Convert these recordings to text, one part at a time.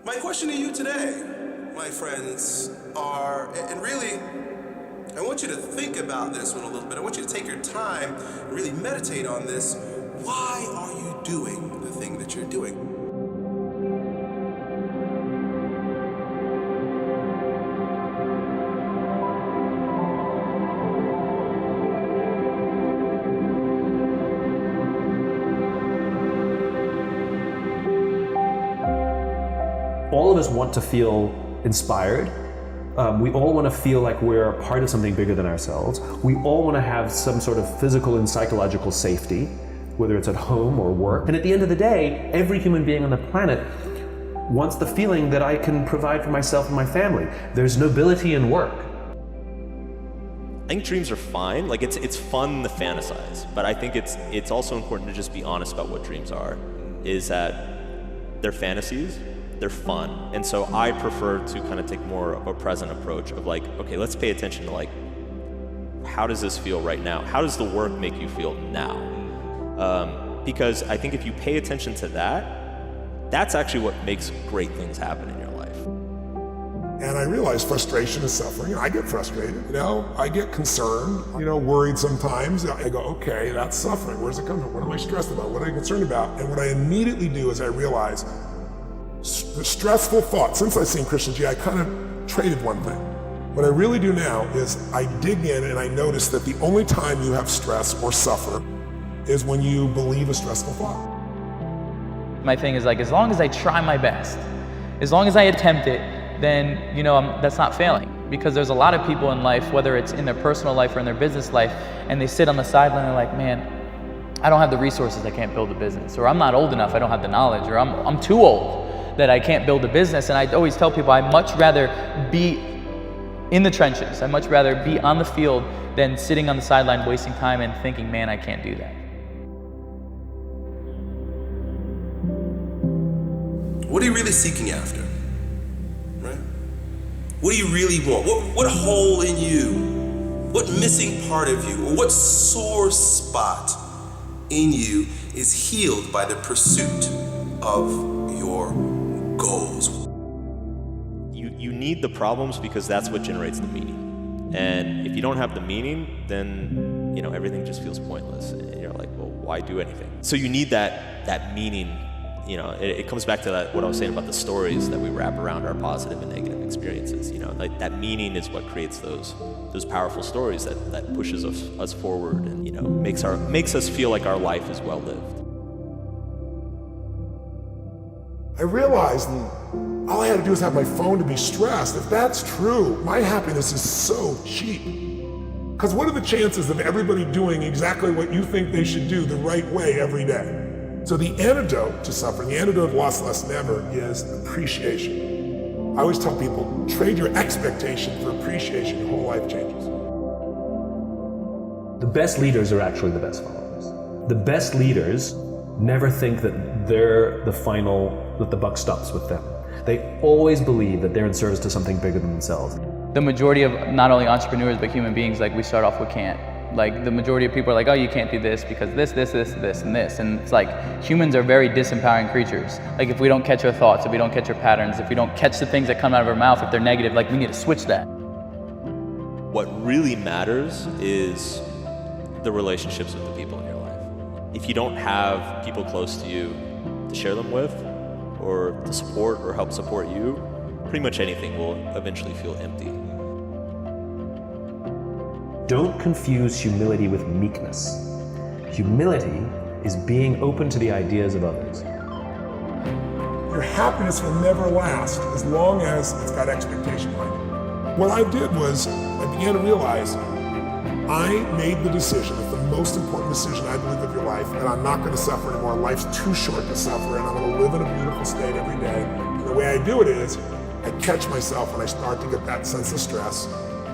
My question to you today, my friends, and really, I want you to think about this one a little bit. I want you to take your time and really meditate on this. Why are you doing the thing that you're doing? All of us want to feel inspired. We all want to feel like we're a part of something bigger than ourselves. We all want to have some sort of physical and psychological safety, whether it's at home or work. And at the end of the day, every human being on the planet wants the feeling that I can provide for myself and my family. There's nobility in work. I think dreams are fine. Like it's fun to fantasize, but I think it's also important to just be honest about what dreams are. Is that they're fantasies. They're fun. And so I prefer to kind of take more of a present approach of like, okay, let's pay attention to like, how does this feel right now? How does the work make you feel now? Because I think if you pay attention to that, that's actually what makes great things happen in your life. And I realize frustration is suffering. I get frustrated, I get concerned, worried sometimes. I go, okay, that's suffering. Where's it coming from? What am I stressed about? What am I concerned about? And what I immediately do is I realize the stressful thought. Since I've seen Christian G, I kind of traded one thing. What I really do now is I dig in and I notice that the only time you have stress or suffer is when you believe a stressful thought. My thing is like, as long as I try my best, as long as I attempt it, then that's not failing. Because there's a lot of people in life, whether it's in their personal life or in their business life, and they sit on the sideline and they're like, man, I don't have the resources, I can't build a business. Or I'm not old enough, I don't have the knowledge. Or I'm too old that I can't build a business. And I always tell people I'd much rather be in the trenches. I'd much rather be on the field than sitting on the sideline wasting time and thinking, man, I can't do that. What are you really seeking after? Right? What do you really want? What hole in you? What missing part of you? Or what sore spot in you is healed by the pursuit of your goals? You need the problems because that's what generates the meaning. And if you don't have the meaning, then everything just feels pointless. And you're like, well, why do anything? So you need that meaning. It comes back to what I was saying about the stories that we wrap around our positive and negative experiences. Like that meaning is what creates those powerful stories that pushes us forward and makes us feel like our life is well lived. I realized all I had to do was have my phone to be stressed. If that's true, my happiness is so cheap. Because what are the chances of everybody doing exactly what you think they should do the right way every day? So the antidote to suffering, the antidote of lost less than ever, is appreciation. I always tell people, trade your expectation for appreciation, your whole life changes. The best leaders are actually the best followers. The best leaders never think that they're that the buck stops with them. They always believe that they're in service to something bigger than themselves. The majority of not only entrepreneurs, but human beings, like we start off with can't. Like the majority of people are like, oh, you can't do this because this, and this. And it's like, humans are very disempowering creatures. Like if we don't catch our thoughts, if we don't catch our patterns, if we don't catch the things that come out of our mouth, if they're negative, like we need to switch that. What really matters is the relationships with the people in your life. If you don't have people close to you to share them with, or to support or help support you, pretty much anything will eventually feel empty. Don't confuse humility with meekness. Humility is being open to the ideas of others. Your happiness will never last as long as it's got expectation behind it. What I did was, I began to realize I made the decision, it's the most important decision I believe of your life, and I'm not going to suffer anymore. Life's too short to suffer, and I'm going to live in a beautiful state every day. And the way I do it is, I catch myself when I start to get that sense of stress,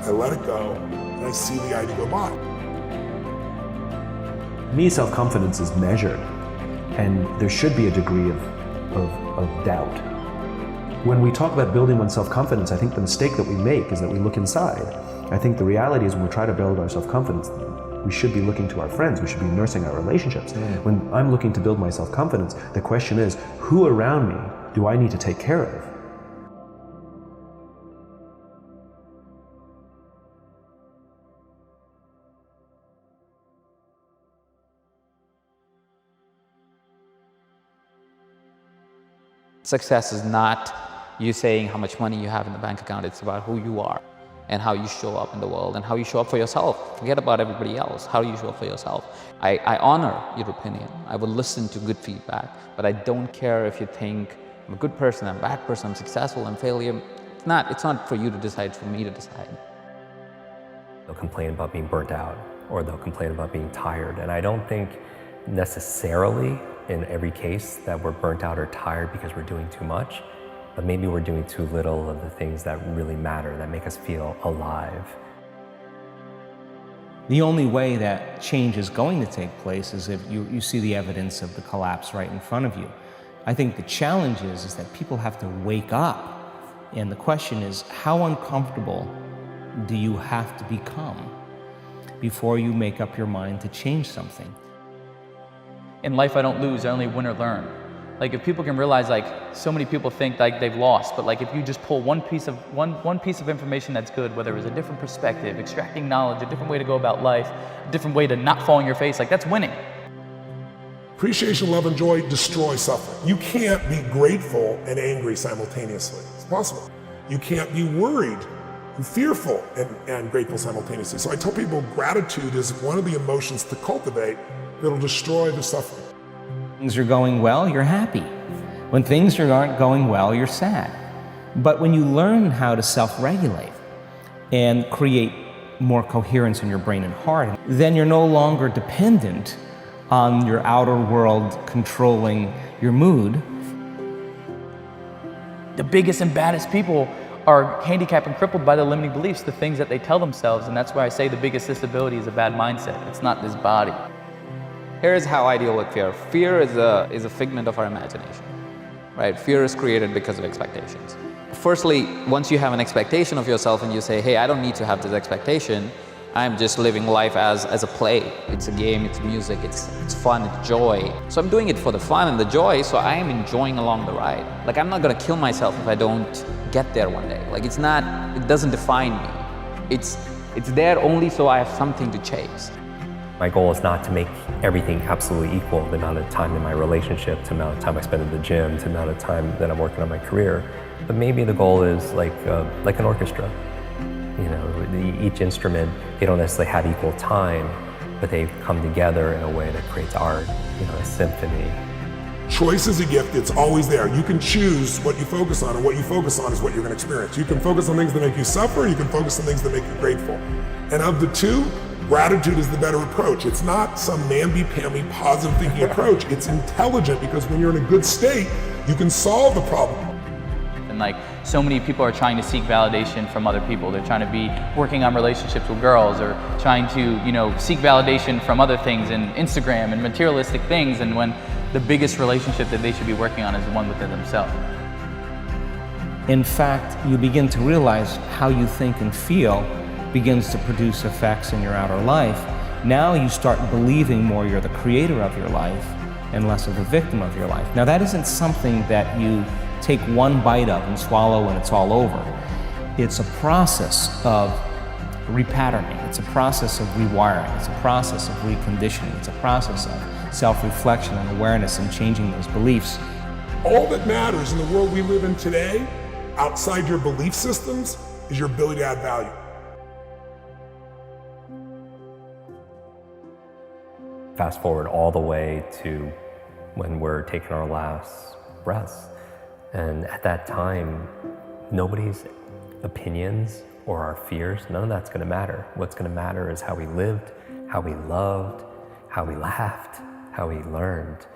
I let it go, and I see the idea go by. Me, self-confidence is measured, and there should be a degree of doubt. When we talk about building one's self-confidence, I think the mistake that we make is that we look inside. I think the reality is when we try to build our self-confidence, we should be looking to our friends, we should be nursing our relationships. When I'm looking to build my self-confidence, the question is, who around me do I need to take care of Success is not you saying how much money you have in the bank account. It's about who you are and how you show up in the world and how you show up for yourself. Forget about everybody else. How do you show up for yourself? I honor your opinion. I will listen to good feedback, but I don't care if you think I'm a good person, I'm a bad person, I'm successful, I'm failure. It's not for you to decide, it's for me to decide. They'll complain about being burnt out, or they'll complain about being tired. And I don't think necessarily in every case that we're burnt out or tired because we're doing too much, but maybe we're doing too little of the things that really matter, that make us feel alive. The only way that change is going to take place is if you see the evidence of the collapse right in front of you. I think the challenge is that people have to wake up. And the question is, how uncomfortable do you have to become before you make up your mind to change something? In life, I don't lose, I only win or learn. Like, if people can realize, like, so many people think like they've lost, but like if you just pull one piece of information that's good, whether it's a different perspective, extracting knowledge, a different way to go about life, a different way to not fall on your face, like, that's winning. Appreciation, love, and joy destroy suffering. You can't be grateful and angry simultaneously. It's possible. You can't be worried and fearful and grateful simultaneously. So I tell people gratitude is one of the emotions to cultivate that'll destroy the suffering. Things are going well, you're happy. When things aren't going well, you're sad. But when you learn how to self-regulate and create more coherence in your brain and heart, then you're no longer dependent on your outer world controlling your mood. The biggest and baddest people are handicapped and crippled by the limiting beliefs, the things that they tell themselves, and that's why I say the biggest disability is a bad mindset. It's not this body. Here's how I deal with fear. Fear is a figment of our imagination, right? Fear is created because of expectations. Firstly, once you have an expectation of yourself and you say, hey, I don't need to have this expectation, I'm just living life as a play. It's a game, it's music, it's fun, it's joy. So I'm doing it for the fun and the joy, so I am enjoying along the ride. Like, I'm not gonna kill myself if I don't get there one day. Like, it doesn't define me. It's there only so I have something to chase. My goal is not to make everything absolutely equal, the amount of time in my relationship, the amount of time I spend in the gym, the amount of time that I'm working on my career. But maybe the goal is like an orchestra. You know, each instrument, they don't necessarily have equal time, but they come together in a way that creates art, you know, a symphony. Choice is a gift, it's always there. You can choose what you focus on, and what you focus on is what you're gonna experience. You can focus on things that make you suffer, you can focus on things that make you grateful. And of the two, gratitude is the better approach. It's not some namby-pamby positive thinking approach. It's intelligent, because when you're in a good state, you can solve the problem. And like, so many people are trying to seek validation from other people. They're trying to be working on relationships with girls, or trying to, you know, seek validation from other things and Instagram and materialistic things, and when the biggest relationship that they should be working on is the one within themselves. In fact, you begin to realize how you think and feel begins to produce effects in your outer life. Now you start believing more you're the creator of your life and less of the victim of your life. Now that isn't something that you take one bite of and swallow and it's all over. It's a process of repatterning. It's a process of rewiring. It's a process of reconditioning. It's a process of self-reflection and awareness and changing those beliefs. All that matters in the world we live in today, outside your belief systems, is your ability to add value. Fast forward all the way to when we're taking our last breaths. And at that time, nobody's opinions or our fears, none of that's gonna matter. What's gonna matter is how we lived, how we loved, how we laughed, how we learned.